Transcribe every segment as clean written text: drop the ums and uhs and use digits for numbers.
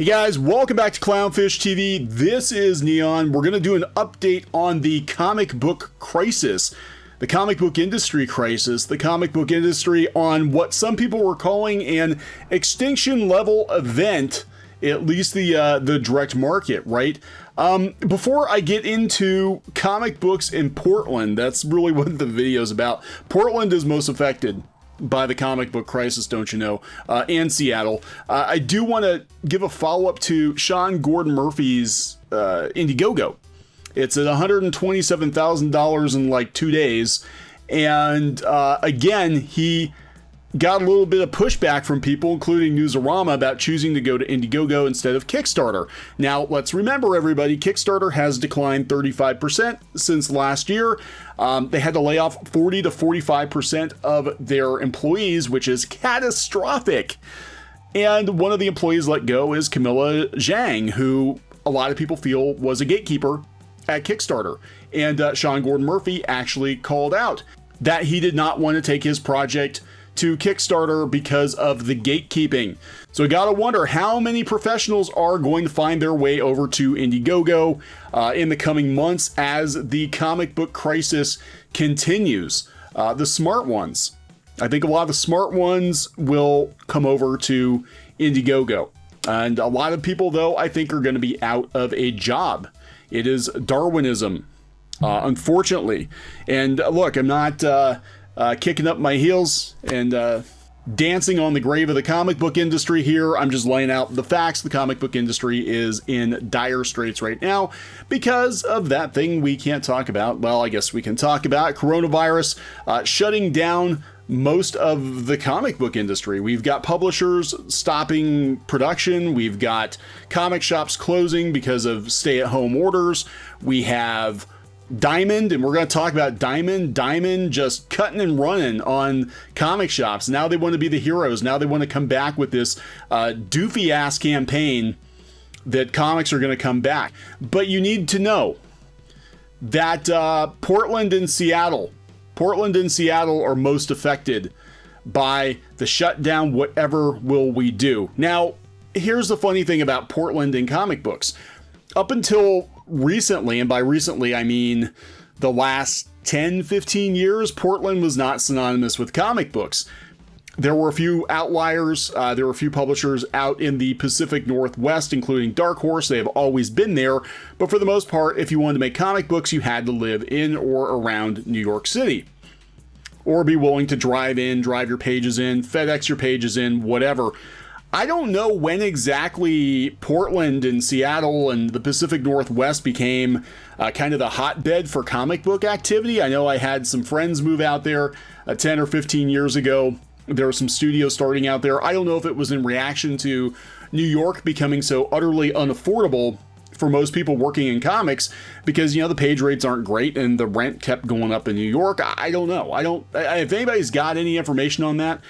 Hey guys, welcome back to CLOWNFISH TV. This is Kneon. We're going to do an update on the comic book crisis, the comic book industry crisis, the comic book industry on what some people were calling an extinction level event, at least the direct market, right? Before I get into comic books in Portland, that's really what the video is about. Portland is most affected by the comic book crisis, don't you know, and Seattle. I do want to give a follow-up to Sean Gordon Murphy's Indiegogo. It's at $127,000 in like 2 days. And again, he got a little bit of pushback from people, including Newsarama, about choosing to go to Indiegogo instead of Kickstarter. Now, let's remember, everybody, Kickstarter has declined 35% since last year. They had to lay off 40 to 45% of their employees, which is catastrophic. And one of the employees let go is Camilla Zhang, who a lot of people feel was a gatekeeper at Kickstarter. And Sean Gordon Murphy actually called out that he did not want to take his project to Kickstarter because of the gatekeeping. So I gotta wonder how many professionals are going to find their way over to Indiegogo in the coming months as the comic book crisis continues. The smart ones. I think a lot of the smart ones will come over to Indiegogo. And a lot of people, though, I think are going to be out of a job. It is Darwinism, unfortunately. And look, I'm not kicking up my heels and dancing on the grave of the comic book industry here. I'm just laying out the facts. The comic book industry is in dire straits right now because of that thing we can't talk about. Well, I guess we can talk about coronavirus shutting down most of the comic book industry. We've got publishers stopping production. We've got comic shops closing because of stay-at-home orders. We have Diamond, and we're going to talk about Diamond just cutting and running on comic shops. Now they want to be the heroes. Now they want to come back with this doofy ass campaign that comics are going to come back. But you need to know that Portland and Seattle are most affected by the shutdown. Whatever will we do? Now, here's the funny thing about Portland and comic books. Up until recently, and by recently I mean the last 10-15 years, Portland was not synonymous with comic books. There were a few outliers. There were a few publishers out in the Pacific Northwest, including Dark Horse. They have always been there, but for the most part, if you wanted to make comic books, you had to live in or around New York City, or be willing to drive your pages in, FedEx your pages in, whatever. I don't know when exactly Portland and Seattle and the Pacific Northwest became kind of the hotbed for comic book activity. I know I had some friends move out there 10 or 15 years ago. There were some studios starting out there. I don't know if it was in reaction to New York becoming so utterly unaffordable for most people working in comics, because, you know, the page rates aren't great and the rent kept going up in New York. I don't know. If anybody's got any information on that,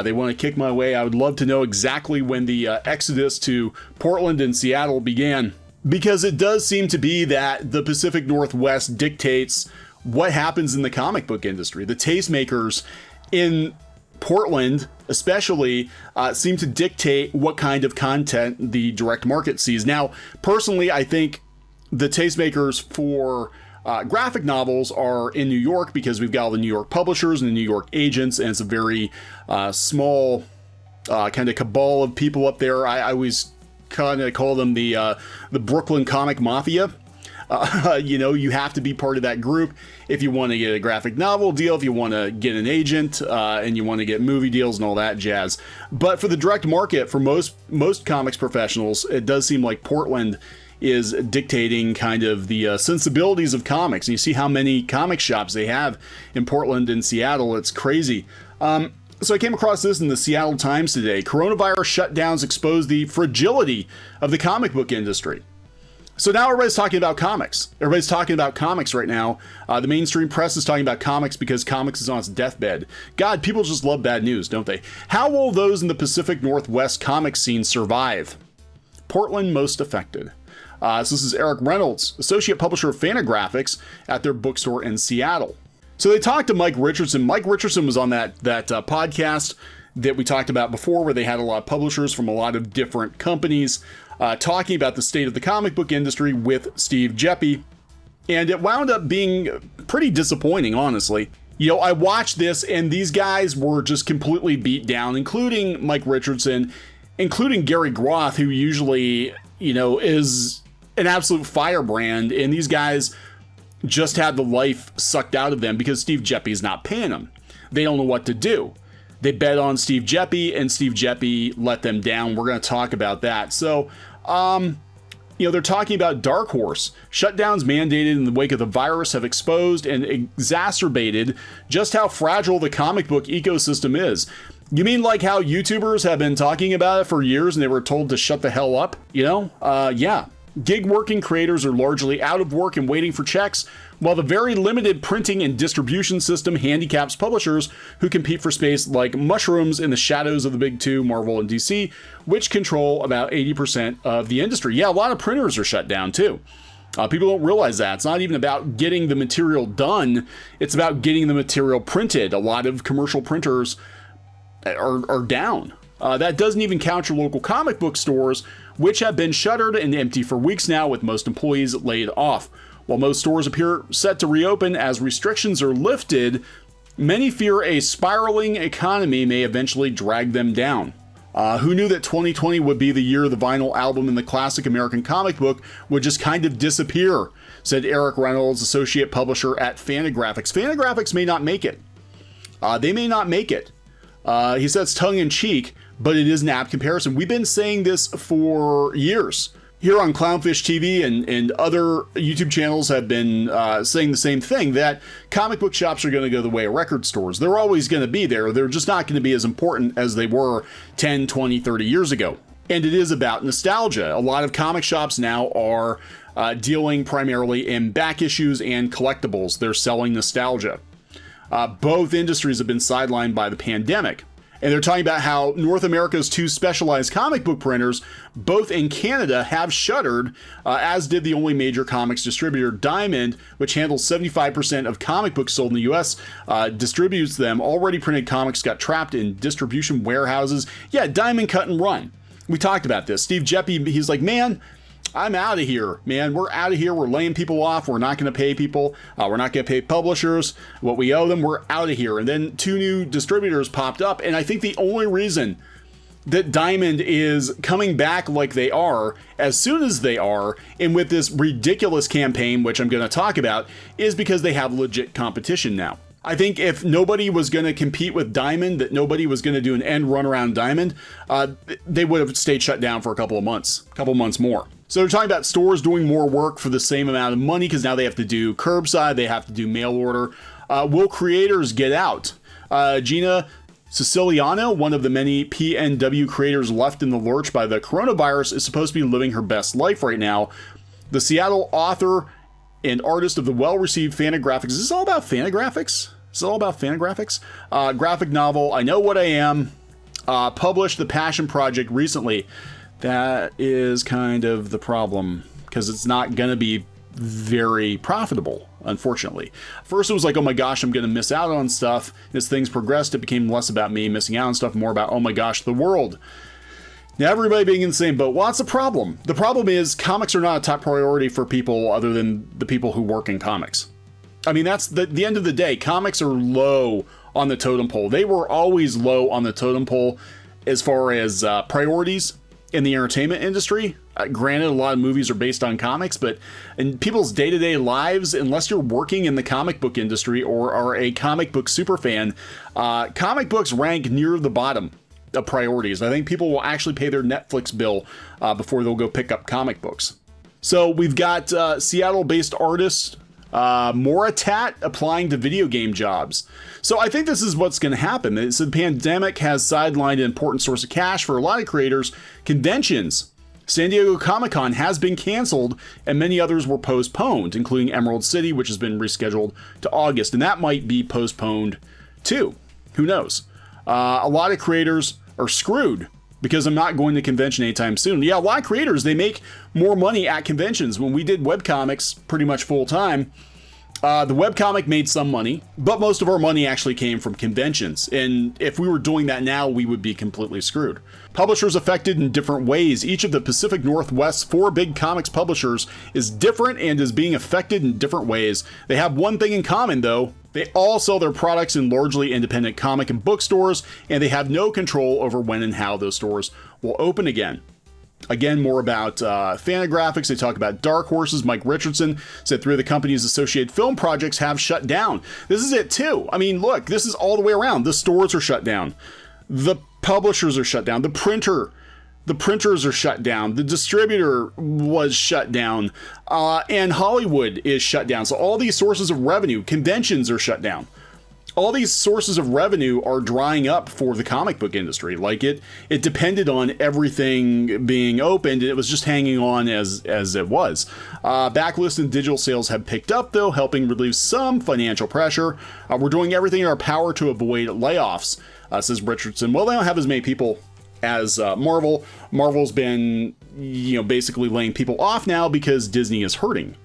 they want to kick my way, I would love to know exactly when the exodus to Portland and Seattle began, because it does seem to be that the Pacific Northwest dictates what happens in the comic book industry. The tastemakers in Portland especially seem to dictate what kind of content the direct market sees. Now, personally, I think the tastemakers for graphic novels are in New York, because we've got all the New York publishers and the New York agents, and it's a very small kind of cabal of people up there. I always kind of call them the Brooklyn comic mafia. You know, you have to be part of that group if you want to get a graphic novel deal, if you want to get an agent, and you want to get movie deals and all that jazz. But for the direct market, for most comics professionals, it does seem like Portland is dictating kind of the sensibilities of comics. And you see how many comic shops they have in Portland and Seattle. It's crazy. So I came across this in the Seattle Times today. Coronavirus shutdowns expose the fragility of the comic book industry. So now everybody's talking about comics. Everybody's talking about comics right now. The mainstream press is talking about comics because comics is on its deathbed. God, people just love bad news, don't they? How will those in the Pacific Northwest comic scene survive? Portland most affected. So this is Eric Reynolds, associate publisher of Fantagraphics at their bookstore in Seattle. So they talked to Mike Richardson. Mike Richardson was on that podcast, that we talked about before, where they had a lot of publishers from a lot of different companies talking about the state of the comic book industry with Steve Geppi. And it wound up being pretty disappointing, honestly. You know, I watched this and these guys were just completely beat down, including Mike Richardson, including Gary Groth, who usually, you know, is an absolute firebrand. And these guys just had the life sucked out of them because Steve Geppi's not paying them. They don't know what to do. They bet on Steve Geppi and Steve Geppi let them down. We're going to talk about that. So, you know, they're talking about Dark Horse. Shutdowns mandated in the wake of the virus have exposed and exacerbated just how fragile the comic book ecosystem is. You mean like how YouTubers have been talking about it for years and they were told to shut the hell up? You know? Yeah. Gig working creators are largely out of work and waiting for checks, while the very limited printing and distribution system handicaps publishers who compete for space like mushrooms in the shadows of the big two, Marvel and DC, which control about 80% of the industry. Yeah, a lot of printers are shut down too. People don't realize that. It's not even about getting the material done. It's about getting the material printed. A lot of commercial printers are down. That doesn't even count your local comic book stores, which have been shuttered and empty for weeks now, with most employees laid off. While most stores appear set to reopen as restrictions are lifted, many fear a spiraling economy may eventually drag them down. Who knew that 2020 would be the year the vinyl album in the classic American comic book would just kind of disappear, said Eric Reynolds, associate publisher at Fantagraphics. Fantagraphics may not make it. They may not make it. He says tongue-in-cheek, but it is an apt comparison. We've been saying this for years. Here on CLOWNFISH TV and other YouTube channels have been saying the same thing, that comic book shops are going to go the way of record stores. They're always going to be there. They're just not going to be as important as they were 10, 20, 30 years ago. And it is about nostalgia. A lot of comic shops now are dealing primarily in back issues and collectibles. They're selling nostalgia. Both industries have been sidelined by the pandemic. And they're talking about how North America's two specialized comic book printers, both in Canada, have shuttered, as did the only major comics distributor, Diamond, which handles 75% of comic books sold in the US, distributes them. Already printed comics got trapped in distribution warehouses. Yeah, Diamond cut and run. We talked about this. Steve Geppi, he's like, man, I'm out of here, man. We're out of here. We're laying people off. We're not going to pay people. We're not going to pay publishers what we owe them. We're out of here. And then two new distributors popped up. And I think the only reason that Diamond is coming back like they are, as soon as they are, and with this ridiculous campaign, which I'm going to talk about, is because they have legit competition now. I think if nobody was going to compete with Diamond, that nobody was going to do an end run around Diamond, they would have stayed shut down for a couple of months more. So they're talking about stores doing more work for the same amount of money because now they have to do curbside, they have to do mail order. Will creators get out? Gina Siciliano, one of the many PNW creators left in the lurch by the coronavirus, is supposed to be living her best life right now. The Seattle author and artist of the well-received Fantagraphics. Is this all about Fantagraphics? Is it all about Fantagraphics? Graphic novel, I Know What I Am, published The Passion Project recently. That is kind of the problem, because it's not going to be very profitable, unfortunately. First, it was like, oh my gosh, I'm going to miss out on stuff. As things progressed, it became less about me missing out on stuff, more about, oh my gosh, the world. Now, everybody being in the same boat. Well, that's the problem. The problem is comics are not a top priority for people other than the people who work in comics. I mean, that's the end of the day. Comics are low on the totem pole. They were always low on the totem pole as far as priorities in the entertainment industry. Granted, a lot of movies are based on comics, but in people's day-to-day lives, unless you're working in the comic book industry or are a comic book superfan, comic books rank near the bottom of priorities. I think people will actually pay their Netflix bill before they'll go pick up comic books. So we've got Seattle-based artist Moratat applying to video game jobs. So I think this is what's going to happen. The pandemic has sidelined an important source of cash for a lot of creators. Conventions. San Diego Comic-Con has been canceled and many others were postponed, including Emerald City, which has been rescheduled to August, and that might be postponed too. Who knows? A lot of creators are screwed because I'm not going to convention anytime soon. Yeah, a lot of creators, they make more money at conventions. When we did webcomics pretty much full time, The webcomic made some money, but most of our money actually came from conventions. And if we were doing that now, we would be completely screwed. Publishers affected in different ways. Each of the Pacific Northwest's 4 big comics publishers is different and is being affected in different ways. They have one thing in common, though. They all sell their products in largely independent comic and bookstores, and they have no control over when and how those stores will open again. Again, more about Fantagraphics. They talk about Dark Horses. Mike Richardson said 3 of the company's associated film projects have shut down. This is it too. I mean, look, this is all the way around. The stores are shut down. The publishers are shut down. The printers are shut down. The distributor was shut down. And Hollywood is shut down. So all these sources of revenue, conventions are shut down. All these sources of revenue are drying up for the comic book industry. Like it depended on everything being opened. It was just hanging on as it was. Backlist and digital sales have picked up, though, helping relieve some financial pressure. We're doing everything in our power to avoid layoffs, says Richardson. Well, they don't have as many people as Marvel. Marvel's been, basically laying people off now because Disney is hurting.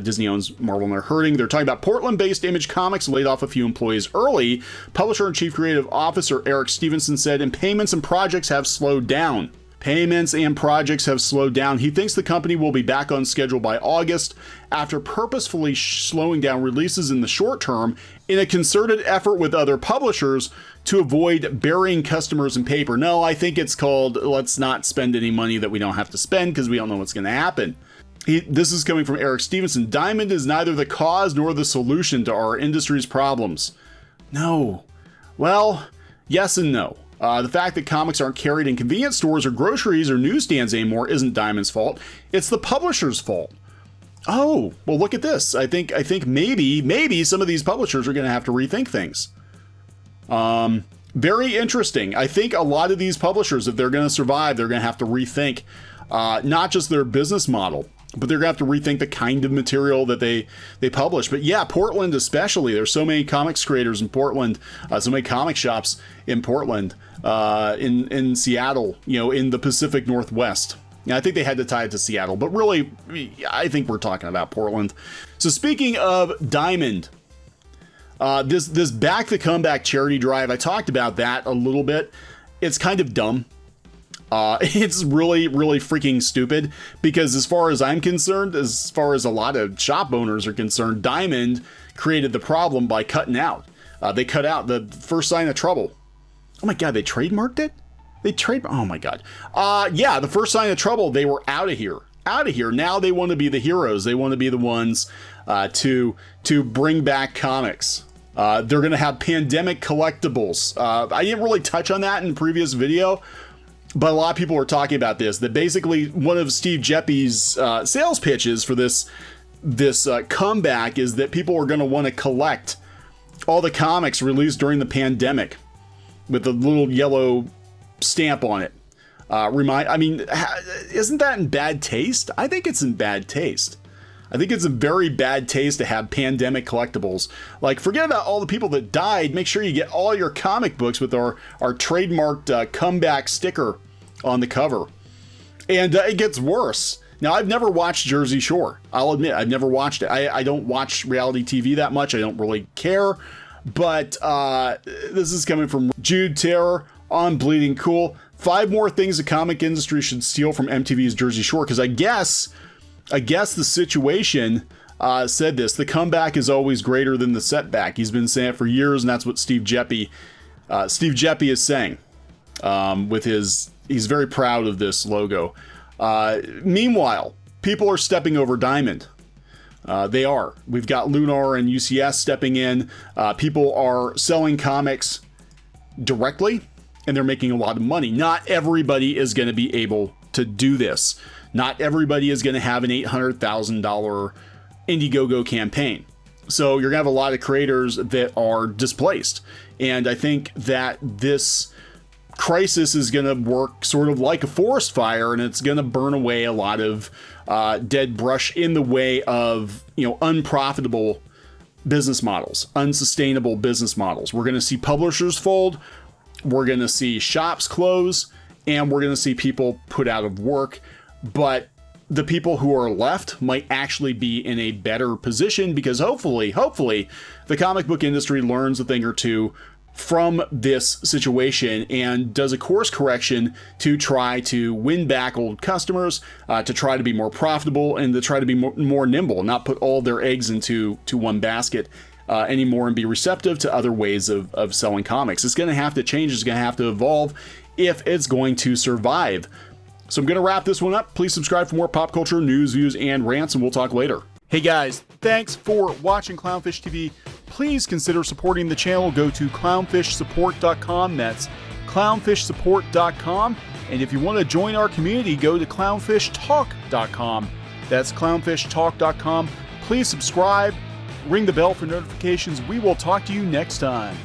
Disney owns Marvel and they're hurting. They're talking about Portland-based Image Comics laid off a few employees early. Publisher and Chief Creative Officer Eric Stevenson said, and payments and projects have slowed down. Payments and projects have slowed down. He thinks the company will be back on schedule by August after purposefully slowing down releases in the short term in a concerted effort with other publishers to avoid burying customers in paper. No, I think it's called let's not spend any money that we don't have to spend because we don't know what's going to happen. This is coming from Eric Stevenson. Diamond is neither the cause nor the solution to our industry's problems. No. Well, yes and no. The fact that comics aren't carried in convenience stores or groceries or newsstands anymore isn't Diamond's fault. It's the publisher's fault. Oh, well, look at this. I think maybe some of these publishers are going to have to rethink things. Very interesting. I think a lot of these publishers, if they're going to survive, they're going to have to rethink not just their business model, but they're going to have to rethink the kind of material that they publish. But yeah, Portland especially. There's so many comics creators in Portland, so many comic shops in Portland, in Seattle, in the Pacific Northwest. I think they had to tie it to Seattle, but really, I think we're talking about Portland. So speaking of Diamond, this Back the Comeback charity drive, I talked about that a little bit. It's kind of dumb. It's really, really freaking stupid because as far as I'm concerned, as far as a lot of shop owners are concerned, Diamond created the problem by cutting out. They cut out the first sign of trouble. Oh my God, they trademarked it? Oh my God. Yeah, the first sign of trouble, they were out of here. Now they want to be the heroes. They want to be the ones to bring back comics. They're going to have pandemic collectibles. I didn't really touch on that in the previous video, but a lot of people are talking about this, that basically one of Steve Geppi's sales pitches for this comeback is that people are going to want to collect all the comics released during the pandemic with a little yellow stamp on it. Isn't that in bad taste? I think it's in bad taste. I think it's a very bad taste to have pandemic collectibles. Like, forget about all the people that died. Make sure you get all your comic books with our trademarked comeback sticker on the cover. And it gets worse. Now, I've never watched Jersey Shore. I'll admit, I've never watched it. I don't watch reality TV that much. I don't really care. But this is coming from Jude Terror on Bleeding Cool. 5 more things the comic industry should steal from MTV's Jersey Shore. Because I guess the situation said this. The comeback is always greater than the setback. He's been saying it for years, and that's what Steve Geppi is saying. He's very proud of this logo. Meanwhile, people are stepping over Diamond. They are. We've got Lunar and UCS stepping in. People are selling comics directly, and they're making a lot of money. Not everybody is going to be able to do this. Not everybody is going to have an $800,000 Indiegogo campaign. So you're going to have a lot of creators that are displaced. And I think that this crisis is going to work sort of like a forest fire, and it's going to burn away a lot of dead brush in the way of, unprofitable business models, unsustainable business models. We're going to see publishers fold. We're going to see shops close, and we're going to see people put out of work. But the people who are left might actually be in a better position, because hopefully the comic book industry learns a thing or two from this situation and does a course correction to try to win back old customers, to try to be more profitable, and to try to be more nimble, not put all their eggs into one basket anymore, and be receptive to other ways of selling comics. It's going to have to change. It's going to have to evolve if it's going to survive. So I'm going to wrap this one up. Please subscribe for more pop culture news, views, and rants, and we'll talk later. Hey guys, thanks for watching Clownfish TV. Please consider supporting the channel. Go to clownfishsupport.com. That's clownfishsupport.com. And if you want to join our community, go to clownfishtalk.com. That's clownfishtalk.com. Please subscribe, ring the bell for notifications. We will talk to you next time.